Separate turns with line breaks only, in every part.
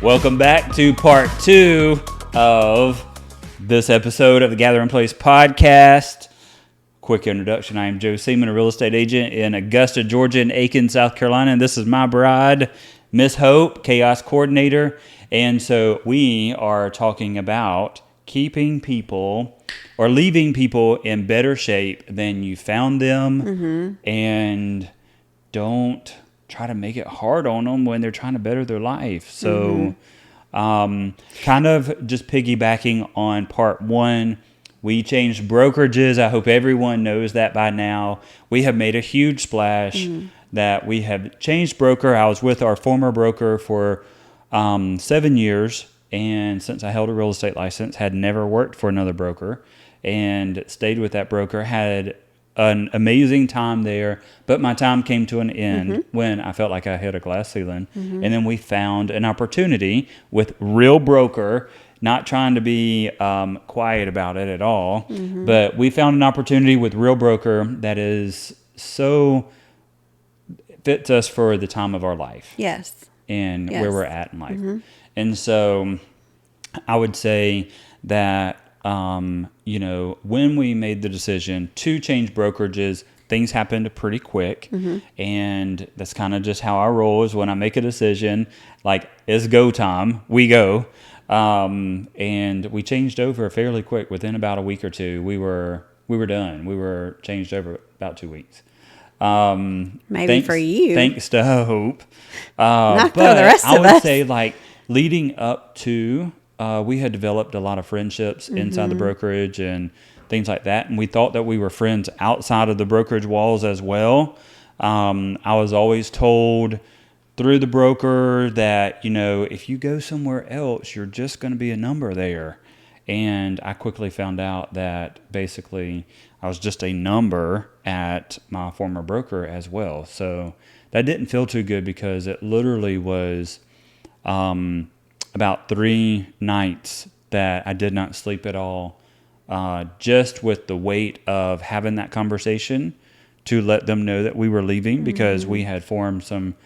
Welcome back to part 2 of this episode of the Gathering Place podcast. Quick introduction. I am Joe Seaman, a real estate agent in Augusta, Georgia, and Aiken, South Carolina. And this is my bride, Miss Hope, chaos coordinator. And so we are talking about keeping people or leaving people in better shape than you found them. And don't try to make it hard on them when they're trying to better their life. So kind of just piggybacking on part 1, we changed brokerages. I hope everyone knows that by now. We have made a huge splash that we have changed broker. I was with our former broker for 7 years, and since I held a real estate license, had never worked for another broker, and stayed with that broker, had an amazing time there, but my time came to an end when I felt like I hit a glass ceiling. And then we found an opportunity with real broker, not trying to be quiet about it at all, but we found an opportunity with real broker that is so fits us for the time of our life.
Yes.
And where we're at in life. And so I would say that when we made the decision to change brokerages, things happened pretty quick. And that's kind of just how I roll, is when I make a decision, like, it's go time, we go. And we changed over fairly quick. Within about a week or two, we were done. We were changed over about 2 weeks.
Maybe for you.
Thanks to Hope.
Not for the rest of us.
I would say, like, leading up to, we had developed a lot of friendships inside the brokerage and things like that. And we thought that we were friends outside of the brokerage walls as well. I was always told through the broker that, if you go somewhere else, you're just going to be a number there. And I quickly found out that basically I was just a number at my former broker as well. So that didn't feel too good, because it literally was about 3 nights that I did not sleep at all, just with the weight of having that conversation to let them know that we were leaving, because we had formed some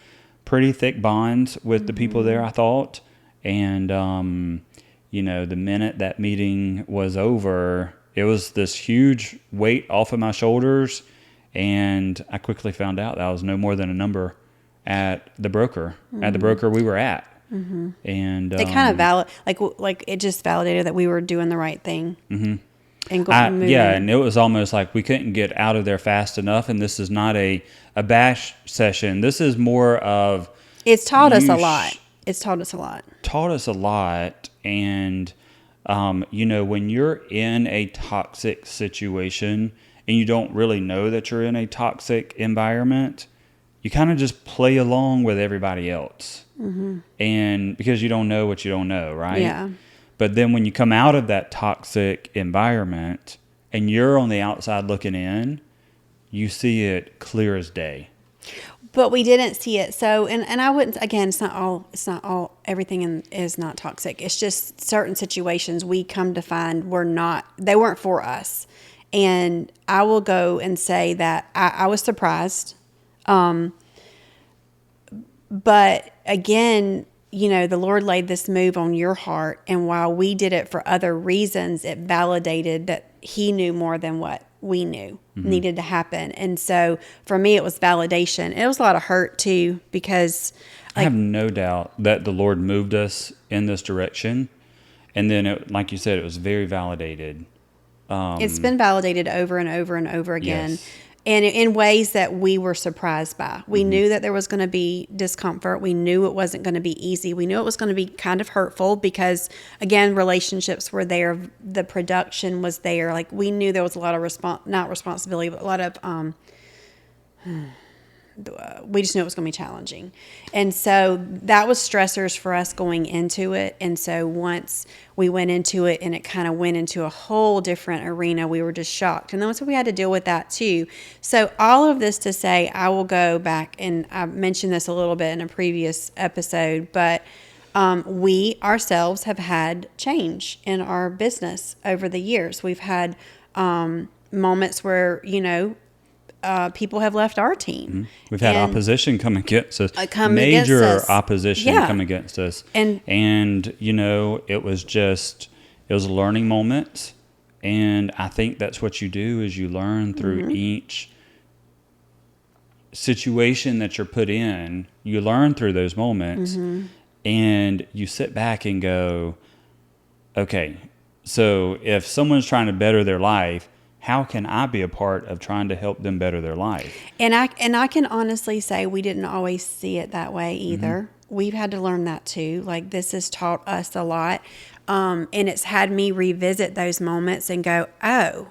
pretty thick bonds with the people there, I thought. And, the minute that meeting was over, it was this huge weight off of my shoulders. And I quickly found out that I was no more than a number at the broker we were at. And
it kind of like it just validated that we were doing the right thing. And moving.
And it was almost like we couldn't get out of there fast enough. And this is not a bash session. This is more of,
it's taught us a lot. Taught us a lot. And when you're in a toxic situation and you don't really know that you're in a toxic environment, you kind of just play along with everybody else. And because you don't know what you don't know, right? Yeah.
But then when you come out of that toxic environment and you're on the outside looking in, you see it clear as day.
But we didn't see it. So, and I wouldn't, again, it's not all, everything is not toxic. It's just certain situations we come to find they weren't for us. And I will go and say that I was surprised. But again, the Lord laid this move on your heart. And while we did it for other reasons, it validated that He knew more than what we knew needed to happen. And so for me, it was validation. It was a lot of hurt too, because
I have no doubt that the Lord moved us in this direction. And then, like you said, it was very validated.
It's been validated over and over and over again.
Yes.
And in ways that we were surprised by. We knew that there was going to be discomfort. We knew it wasn't going to be easy. We knew it was going to be kind of hurtful because, again, relationships were there. The production was there. Like, we knew there was a lot of not responsibility, but a lot of we just knew it was going to be challenging. And so that was stressors for us going into it. And so once we went into it and it kind of went into a whole different arena, we were just shocked. And then so we had to deal with that too. So all of this to say, I will go back, and I mentioned this a little bit in a previous episode, but we ourselves have had change in our business over the years. We've had moments where, people have left our team.
We've had
And
opposition come against us,
come
major
against us.
opposition
Yeah.
come against us.
And
it was learning moments. And I think that's what you do is you learn through each situation that you're put in. You learn through those moments and you sit back and go, okay, so if someone's trying to better their life, how can I be a part of trying to help them better their life?
And I can honestly say we didn't always see it that way either. We've had to learn that too. Like, this has taught us a lot. And it's had me revisit those moments and go, oh,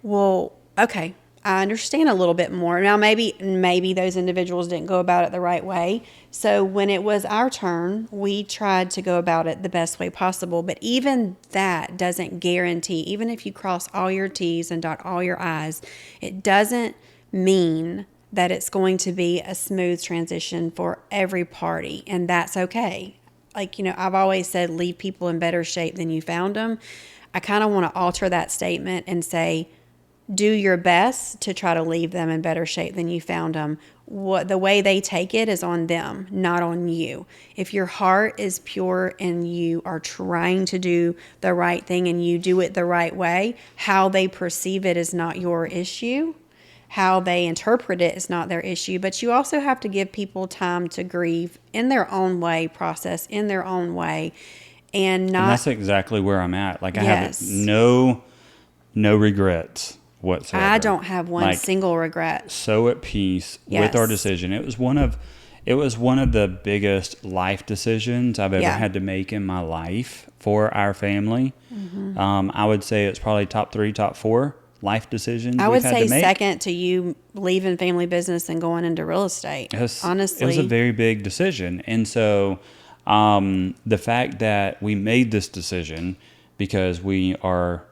well, okay, I understand a little bit more. Now, maybe those individuals didn't go about it the right way. So when it was our turn, we tried to go about it the best way possible. But even that doesn't guarantee, even if you cross all your T's and dot all your I's, it doesn't mean that it's going to be a smooth transition for every party. And that's okay. Like, I've always said, leave people in better shape than you found them. I kind of want to alter that statement and say, do your best to try to leave them in better shape than you found them. The way they take it is on them, not on you. If your heart is pure and you are trying to do the right thing and you do it the right way, how they perceive it is not your issue. How they interpret it is not their issue. But you also have to give people time to grieve in their own way, process in their own way, and not.
And that's exactly where I'm at. Like, I
Yes.
have no regrets whatsoever.
I don't have one
Like,
single regret.
so at peace with our
Yes.
decision. It was one of the biggest life decisions I've ever
Yeah.
had to make in my life for our family. I would say it's probably top 3, top 4 life decisions
I
we've
would
had
say
to make.
second to you leaving family business and going into real estate. Honestly,
It was a very big decision. And so the fact that we made this decision because we are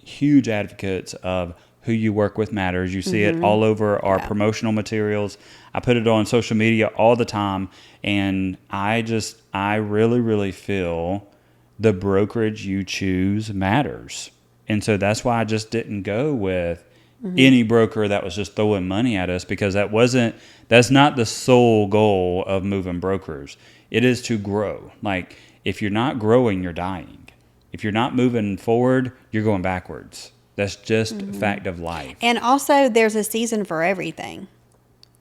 huge advocates of who you work with matters. You see it all over our promotional materials. I put it on social media all the time. And I really, really feel the brokerage you choose matters. And so that's why I just didn't go with any broker that was just throwing money at us, because that's not the sole goal of moving brokers. It is to grow. Like, if you're not growing, you're dying. If you're not moving forward, you're going backwards. That's just a fact of life.
and also there's a season for everything.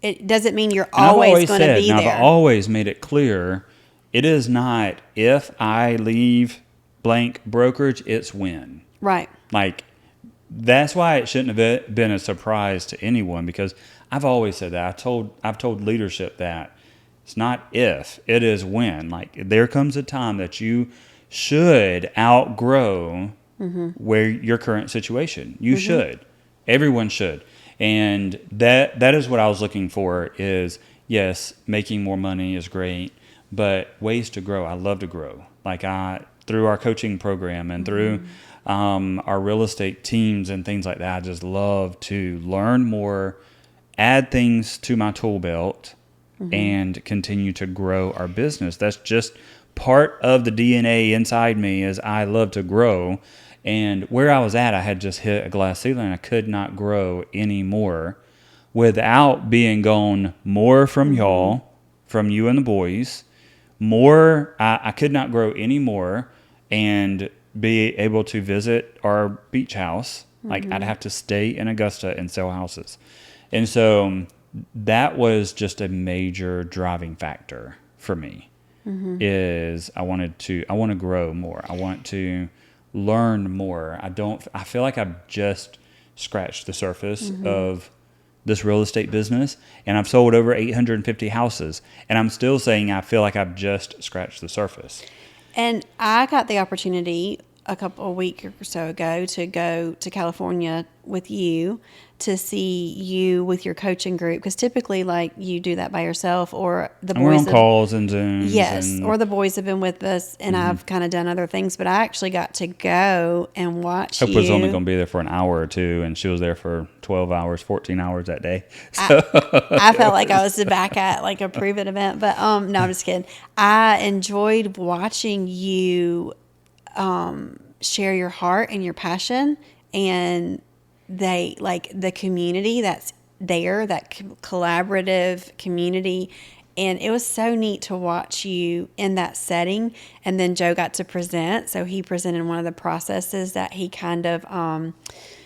It doesn't mean you're
And I've
always going to be
and
there.
I've always made it clear, it is not if I leave blank brokerage, it's when.
Right.
Like, that's why it shouldn't have been a surprise to anyone, because I've always said that. I've told leadership that it's not if, it is when. Like, there comes a time that you should outgrow where your current situation. You should. Everyone should. And that is what I was looking for is, yes, making more money is great, but ways to grow. I love to grow. Like, through our coaching program and through our real estate teams and things like that, I just love to learn more, add things to my tool belt, and continue to grow our business. That's just part of the DNA inside me, is I love to grow. And where I was at, I had just hit a glass ceiling. I could not grow anymore without being gone more from y'all, from you and the boys. I could not grow anymore and be able to visit our beach house. Like, I'd have to stay in Augusta and sell houses. And so that was just a major driving factor for me. Is I want to grow more. I want to learn more. I feel like I've just scratched the surface of this real estate business, and I've sold over 850 houses, and I'm still saying I feel like I've just scratched the surface.
And I got the opportunity a week or so ago to go to California with you to see you with your coaching group, because typically, like, you do that by yourself, or the
And we're
boys
on
have,
calls and Zooms.
yes, or the boys have been with us, and I've kind of done other things, but I actually got to go and watch
Hope
you.
was only going to be there for an hour or two, and she was there for 12 hours, 14 hours that day.
I felt like I was back at like a Prove It event, but no, I'm just kidding. I enjoyed watching you share your heart and your passion, and the community that's there, that collaborative community. And it was so neat to watch you in that setting. And then Joe got to present. So he presented one of the processes that he kind of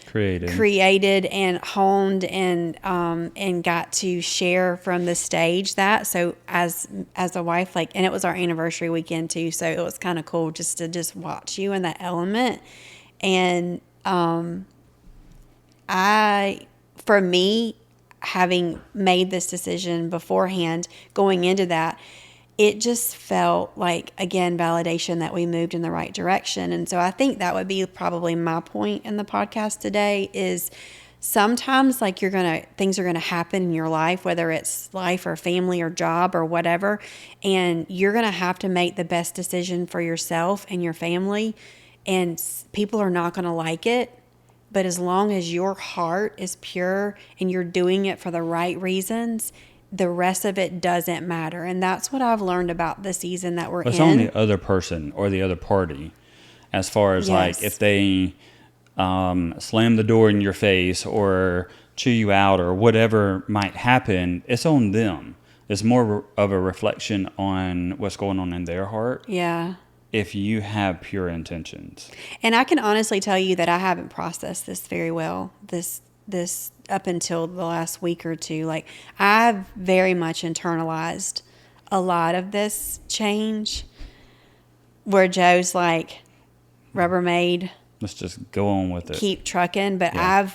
created and honed and got to share from the stage that. So as a wife, like, and it was our anniversary weekend too. So it was kind of cool just to watch you in that element. And for me, having made this decision beforehand, going into that, it just felt like, again, validation that we moved in the right direction. And so I think that would be probably my point in the podcast today is sometimes like things are going to happen in your life, whether it's life or family or job or whatever, and you're going to have to make the best decision for yourself and your family, and people are not going to like it. But as long as your heart is pure and you're doing it for the right reasons, the rest of it doesn't matter. And that's what I've learned about the season that we're in.
It's on the other person or the other party, as far as like if they slam the door in your face or chew you out or whatever might happen, it's on them. It's more of a reflection on what's going on in their heart.
Yeah.
If you have pure intentions.
And I can honestly tell you that I haven't processed this very well, this up until the last week or two. Like, I've very much internalized a lot of this change, where Joe's like, Rubbermaid,
let's just go on with it,
keep trucking. But yeah.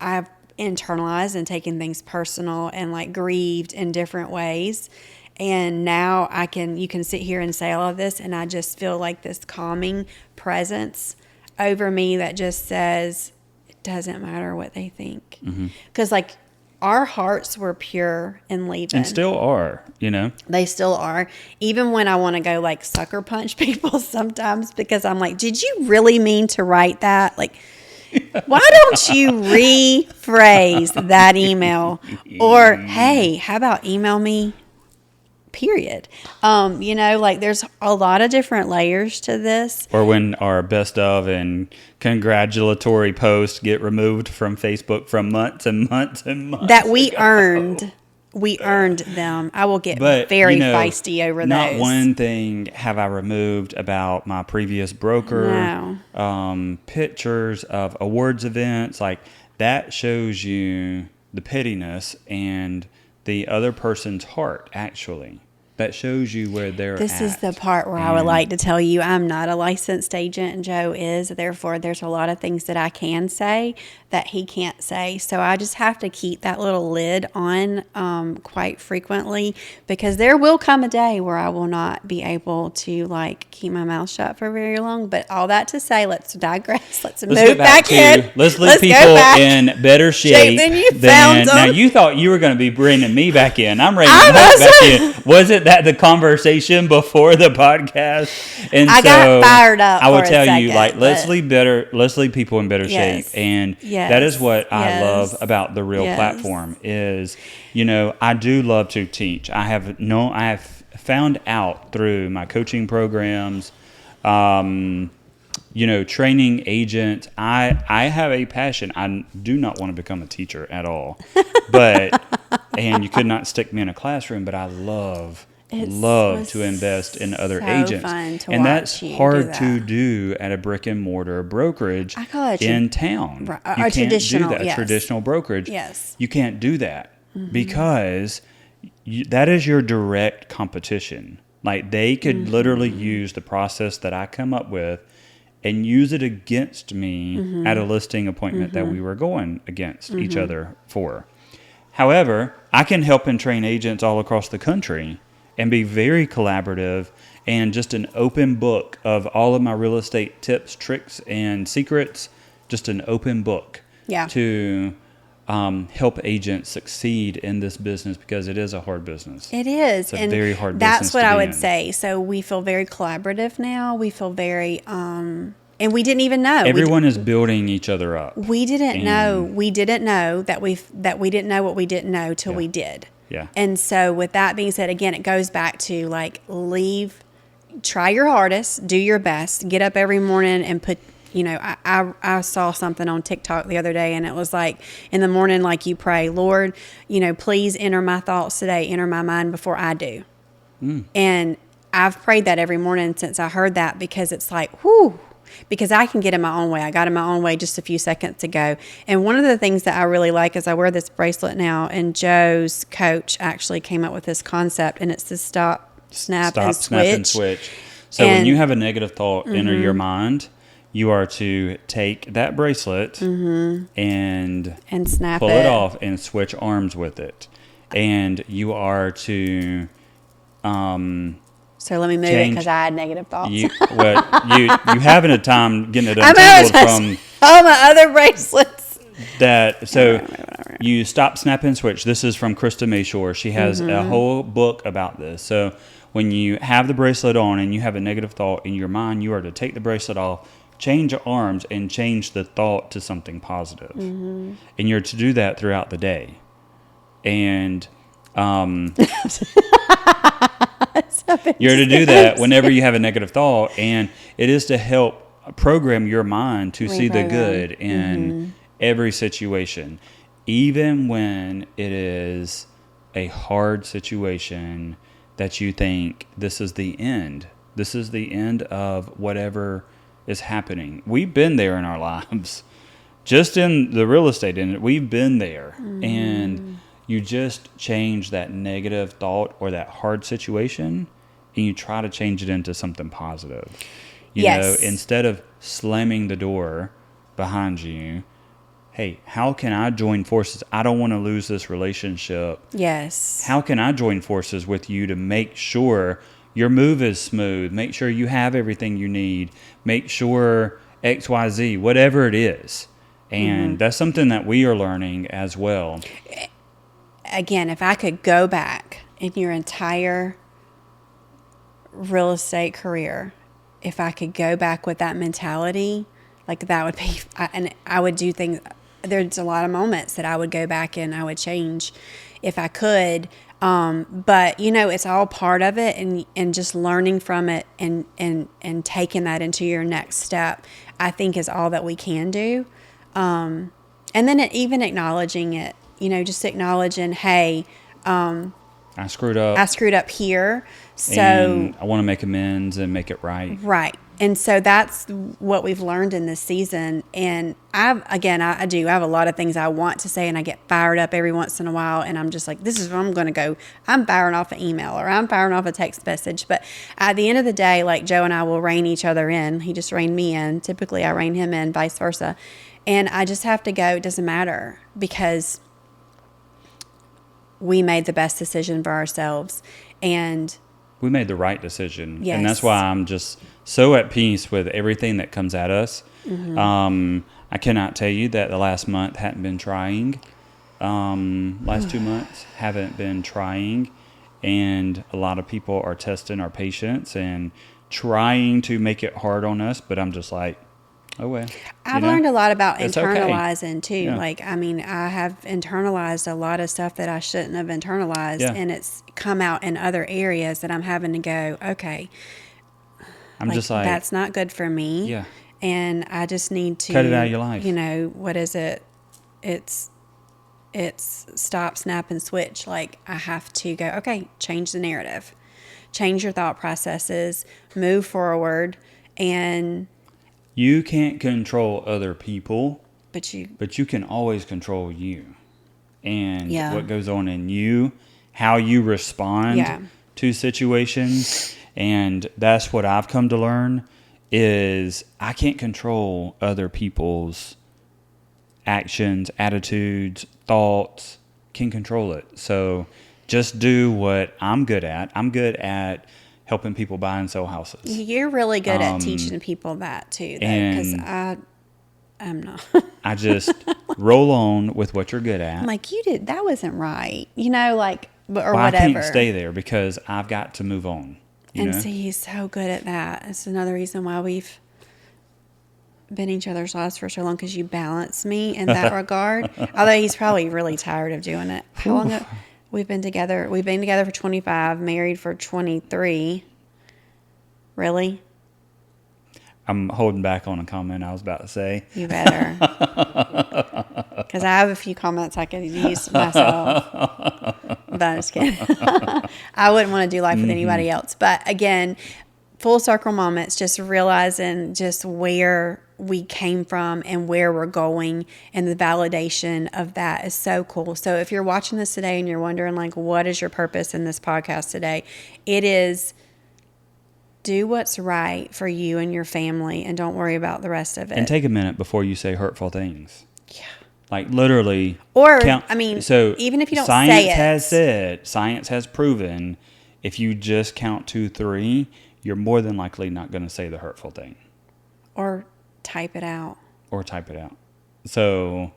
I've internalized and taken things personal and like grieved in different ways. And now you can sit here and say all of this, and I just feel like this calming presence over me that just says, it doesn't matter what they think. Because like our hearts were pure in leaving.
And still are, They
still are. Even when I want to go like sucker punch people sometimes, because I'm like, did you really mean to write that? Like, why don't you rephrase that email? Or, hey, how about email me? Period. Like there's a lot of different layers to this.
Or when our best of and congratulatory posts get removed from Facebook from months and months and months
that we earned. We earned them. I will get very feisty over those.
Not one thing have I removed about my previous broker.
No.
Pictures of awards events, like that shows you the pettiness and the other person's heart, actually. That shows you where they're at.
This is the part where I would like to tell you I'm not a licensed agent and Joe is. Therefore, there's a lot of things that I can say that he can't say. So I just have to keep that little lid on quite frequently, because there will come a day where I will not be able to like keep my mouth shut for very long. But all that to say, let's digress. Let's move back in.
Let's leave people in better shape
than you found them.
Now, you thought you were going to be bringing me back in. I'm bringing Hope back in. Was it that the conversation before the podcast? And
I got fired up.
I would tell you, like, let's leave people in better shape. And that is what I love about the Real platform is, I do love to teach. I have found out through my coaching programs, training agents. I have a passion. I do not want to become a teacher at all, and you could not stick me in a classroom, but I love to invest in other agents. And that's hard to do at a brick and mortar brokerage in town. You can't do that. Traditional brokerage.
Yes.
You can't do that because that is your direct competition. Like they could literally use the process that I come up with and use it against me at a listing appointment that we were going against each other for. However, I can help and train agents all across the country and be very collaborative and just an open book of all of my real estate tips, tricks, and secrets, just an open book to help agents succeed in this business, because it is a hard business.
It is.
It's a very hard business.
That's what I would say. So we feel very collaborative now. We feel very, and we didn't even know.
Everyone is building each other up.
We didn't know. We didn't know that we didn't know what we didn't know till we did.
Yeah.
And so with that being said, again, it goes back to like try your hardest, do your best, get up every morning and I saw something on TikTok the other day, and it was like in the morning, like you pray, Lord, please enter my thoughts today, enter my mind before I do. And I've prayed that every morning since I heard that, because it's like, whoo, because I can get in my own way. I got in my own way just a few seconds ago. And one of the things that I really like is I wear this bracelet now, and Joe's coach actually came up with this concept, and it's the stop, snap, and switch.
So when you have a negative thought enter your mind, you are to take that bracelet and
snap
pull it off and switch arms with it. And you are to
so let me move it, because I had negative thoughts.
You having a time getting it untangled from
all my other bracelets.
You stop, snap, and switch. This is from Krista Mayshore. She has a whole book about this. So when you have the bracelet on and you have a negative thought in your mind, you are to take the bracelet off, change arms, and change the thought to something positive. And you're to do that throughout the day. And you're to do that whenever you have a negative thought, and it is to help program your mind to see the good in every situation, even when it is a hard situation that you think this is the end. This is the end of whatever is happening. We've been there in our lives, just in the real estate industry. We've been there, and you just change that negative thought or that hard situation, and you try to change it into something positive. You know, instead of slamming the door behind you, hey, how can I join forces? I don't want to lose this relationship.
Yes.
How can I join forces with you to make sure your move is smooth? Make sure you have everything you need. Make sure XYZ, whatever it is. And that's something that we are learning as well.
Again, if I could go back in your entire real estate career, if I could go back with that mentality, like that would be, and I would do things. There's a lot of moments that I would go back and I would change if I could. But it's all part of it, and just learning from it and taking that into your next step, I think is all that we can do. And then even acknowledging it, just acknowledging, hey,
I screwed up
here. So
and I want to make amends and make it right.
Right. And so that's what we've learned in this season. And I have a lot of things I want to say, and I get fired up every once in a while. And I'm just like, this is where I'm going to go. I'm firing off an email, or I'm firing off a text message. But at the end of the day, like Joe and I will rein each other in. He just reined me in. Typically I rein him in, vice versa. And I just have to go. It doesn't matter, because we made the best decision for ourselves. And
we made the right decision.
Yes.
And that's why I'm just so at peace with everything that comes at us. I cannot tell you that the last month hadn't been trying. Last 2 months haven't been trying. And a lot of people are testing our patience and trying to make it hard on us. But I'm just like, oh, well.
I've learned a lot about internalizing
okay.
too.
Yeah.
I have internalized a lot of stuff that I shouldn't have internalized, and it's come out in other areas that I'm having to go, okay,
I'm just like,
that's not good for me.
Yeah.
And I just need to
cut it out of your life.
What is it? It's stop, snap, and switch. Like, I have to go, okay, change the narrative, change your thought processes, move forward. And
you can't control other people,
but
you can always control you and what goes on in you, how you respond to situations. And that's what I've come to learn is I can't control other people's actions, attitudes, thoughts. Can't control it. So just do what I'm good at. I'm good at helping people buy and sell houses.
You're really good at teaching people that too, because I'm not.
I just roll on with what you're good at.
I'm like, that wasn't right, or whatever.
I can't stay there because I've got to move on.
See, he's so good at that. It's another reason why we've been each other's lives for so long, because you balance me in that regard. Although he's probably really tired of doing it. How long we've been together? We've been together for 25, married for 23. Really?
I'm holding back on a comment I was about to say.
You better. Because I have a few comments I could use myself. But I'm just kidding. I wouldn't want to do life with anybody else. But again, full circle moments, just realizing just where we came from and where we're going, and the validation of that is so cool. So if you're watching this today and you're wondering, like, what is your purpose in this podcast today? It is do what's right for you and your family, and don't worry about the rest of it.
And take a minute before you say hurtful things. Yeah. Like literally.
Or, I mean, so even if you don't say it.
Science has proven, if you just count 2, 3, you're more than likely not going to say the hurtful thing.
Or type it out.
So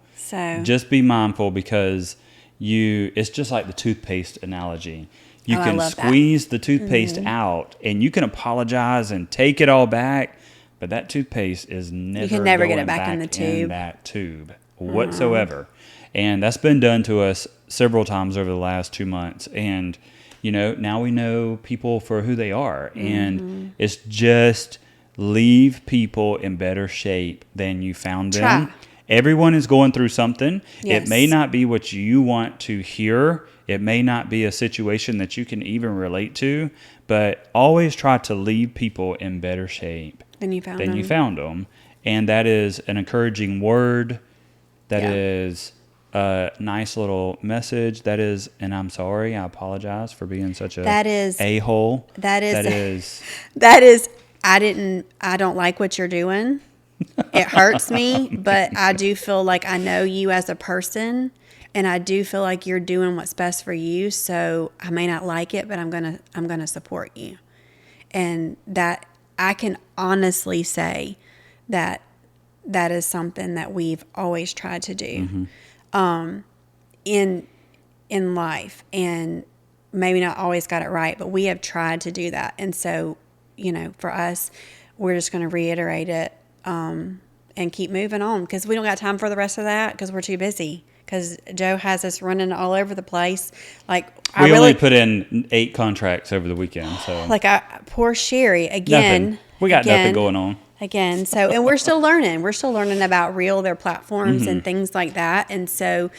just be mindful, because it's just like the toothpaste analogy. You can squeeze the toothpaste out, and you can apologize and take it all back, but that toothpaste is never,
you can never get it
back
in the tube.
In that tube whatsoever. And that's been done to us several times over the last 2 months. And, now we know people for who they are. And it's just leave people in better shape than you found them. Everyone is going through something. Yes. It may not be what you want to hear. It may not be a situation that you can even relate to, but always try to leave people in better shape
than you found them.
And that is an encouraging word. That is a nice little message. That is, and I'm sorry, I apologize for being such a-hole. That is,
I don't like what you're doing. It hurts me, but I do feel like I know you as a person, and I do feel like you're doing what's best for you. So I may not like it, but I'm gonna support you. And that I can honestly say that is something that we've always tried to do in life, and maybe not always got it right, but we have tried to do that. And so, for us, we're just going to reiterate it and keep moving on, because we don't got time for the rest of that, because we're too busy. Because Joe has us running all over the place. Like
we only put in 8 contracts over the weekend. So
poor Sherry again.
Nothing. We got nothing going on.
Again, and we're still learning. We're still learning about Reel, their platforms and things like that. And so,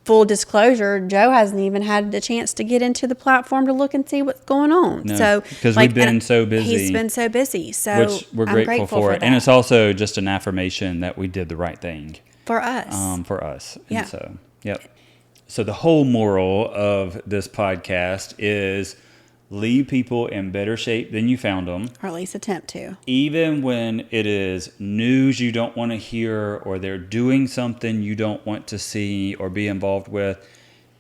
full disclosure, Joe hasn't even had the chance to get into the platform to look and see what's going on.
No,
so
because we've been so busy.
He's been so busy. So
which we're grateful for it. And it's also just an affirmation that we did the right thing.
For us.
Yeah. And so, yep. So the whole moral of this podcast is leave people in better shape than you found them.
Or at least attempt to.
Even when it is news you don't want to hear, or they're doing something you don't want to see or be involved with,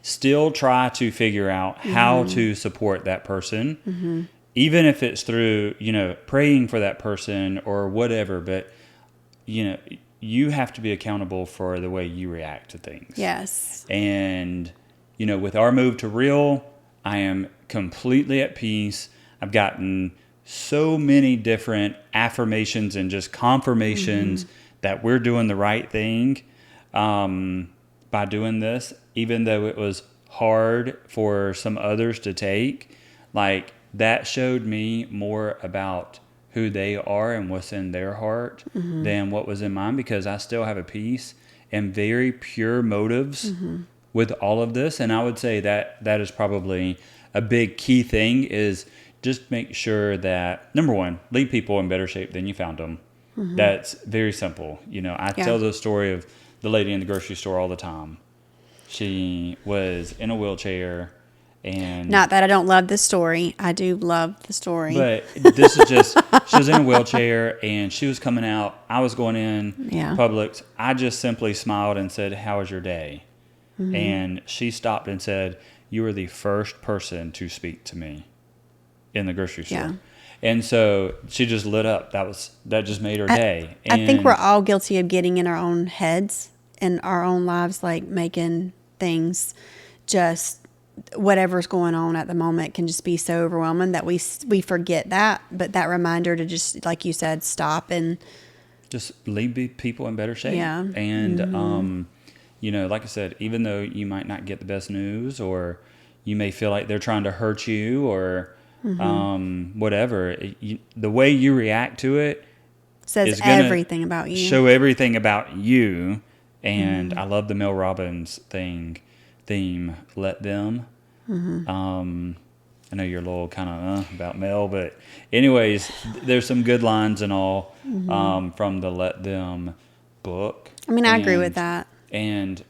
still try to figure out how to support that person. Even if it's through, praying for that person or whatever. But, you have to be accountable for the way you react to things.
Yes.
And, with our move to Reel, I am completely at peace. I've gotten so many different affirmations and just confirmations that we're doing the right thing by doing this, even though it was hard for some others to take. Like, that showed me more about who they are and what's in their heart than what was in mine, because I still have a peace and very pure motives with all of this. And I would say that is probably a big key thing, is just make sure that, number one, leave people in better shape than you found them. That's very simple. I tell the story of the lady in the grocery store all the time. She was in a wheelchair. And
not that I don't love the story. I do love the story.
But this is just, she was in a wheelchair and she was coming out. I was going in Publix. I just simply smiled and said, "How was your day?" And she stopped and said, "You were the first person to speak to me in the grocery store." Yeah. And so she just lit up. That just made her day. And
I think we're all guilty of getting in our own heads and our own lives, like making things just whatever's going on at the moment can just be so overwhelming that we forget that. But that reminder to just, like you said, stop and
just leave people in better shape.
Yeah.
And, like I said, even though you might not get the best news, or you may feel like they're trying to hurt you, or whatever. The way you react to it
Says
is gonna
everything about you.
show everything about you. And I love the Mel Robbins theme, Let Them. I know you're a little kind of about Mel, but anyways, there's some good lines and all from the Let Them book.
I mean, I agree with that.
And,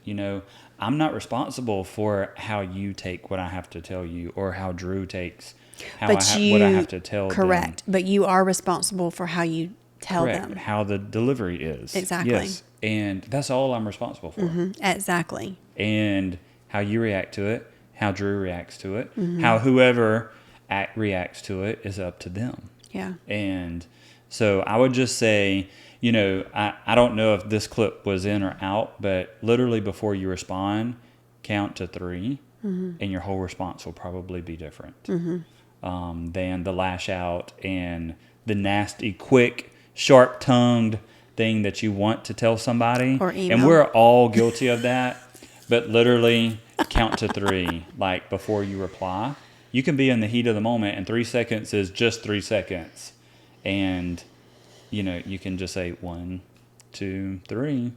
I'm not responsible for how you take what I have to tell you or how Drew takes what I have to tell them.
Correct. But you are responsible for how you tell them.
How the delivery is.
Exactly.
Yes. And that's all I'm responsible for.
Exactly.
And how you react to it, how Drew reacts to it, how whoever reacts to it is up to them.
Yeah.
And so I would just say, I don't know if this clip was in or out, but literally before you respond, count to 3, and your whole response will probably be different than the lash out and the nasty, quick, sharp-tongued thing that you want to tell somebody.
Or email.
And we're all guilty of that, but literally count to 3, like before you reply. You can be in the heat of the moment, and 3 seconds is just 3 seconds. And, you can just say 1, 2, 3.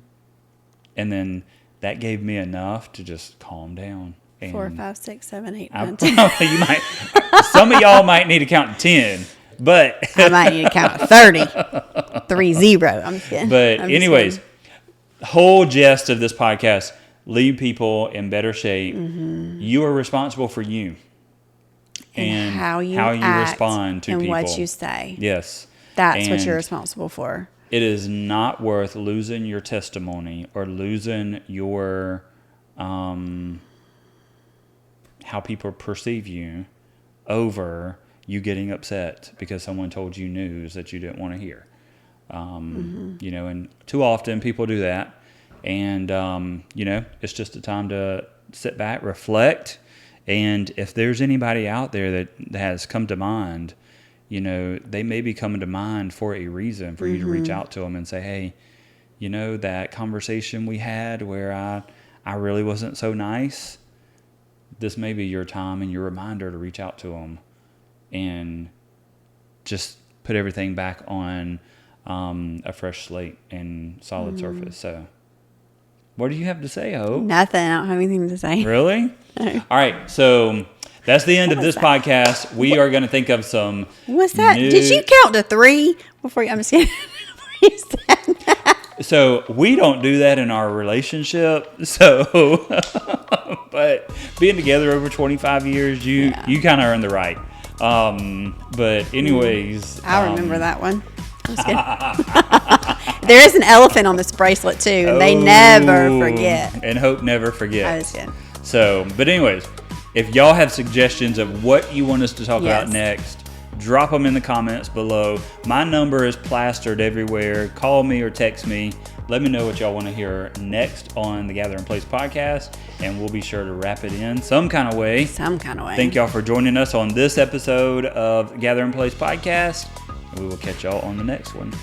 And then that gave me enough to just calm down. And
4, 5, 6, 7, 8,
I
9, 10.
probably, some of y'all might need to count to 10, but
I might need to count to 30. 30. I'm just kidding.
But
I'm just
anyways,
kidding.
the whole gist of this podcast, leave people in better shape. You are responsible for you. And
how you
act respond to
and
people.
what you say.
Yes.
That's what
And
you're responsible for.
it is not worth losing your testimony or losing your how people perceive you over you getting upset because someone told you news that you didn't want to hear. And too often people do that. And, it's just a time to sit back, reflect. And if there's anybody out there that has come to mind, they may be coming to mind for a reason for you to reach out to them and say, hey, that conversation we had where I really wasn't so nice. This may be your time and your reminder to reach out to them and just put everything back on a fresh slate and solid surface. So what do you have to say, Hope?
Nothing. I don't have anything to say.
Really?
No.
All right. So that's the end of this podcast. We are going to think of some.
What's that? Did you count to 3 before you? I'm just kidding. Before you said that.
So we don't do that in our relationship. So, but being together over 25 years, you kind of earn the right. But anyways,
I remember that one. I'm just kidding. There is an elephant on this bracelet too, and they never forget.
And Hope never forgets.
I was kidding.
So, but anyways, if y'all have suggestions of what you want us to talk about
Yes.
next, drop them in the comments below. My number is plastered everywhere. Call me or text me. Let me know what y'all want to hear next on the Gathering Place podcast, and we'll be sure to wrap it in some kind of way.
Some kind of way.
Thank y'all for joining us on this episode of Gathering Place podcast, and we will catch y'all on the next one.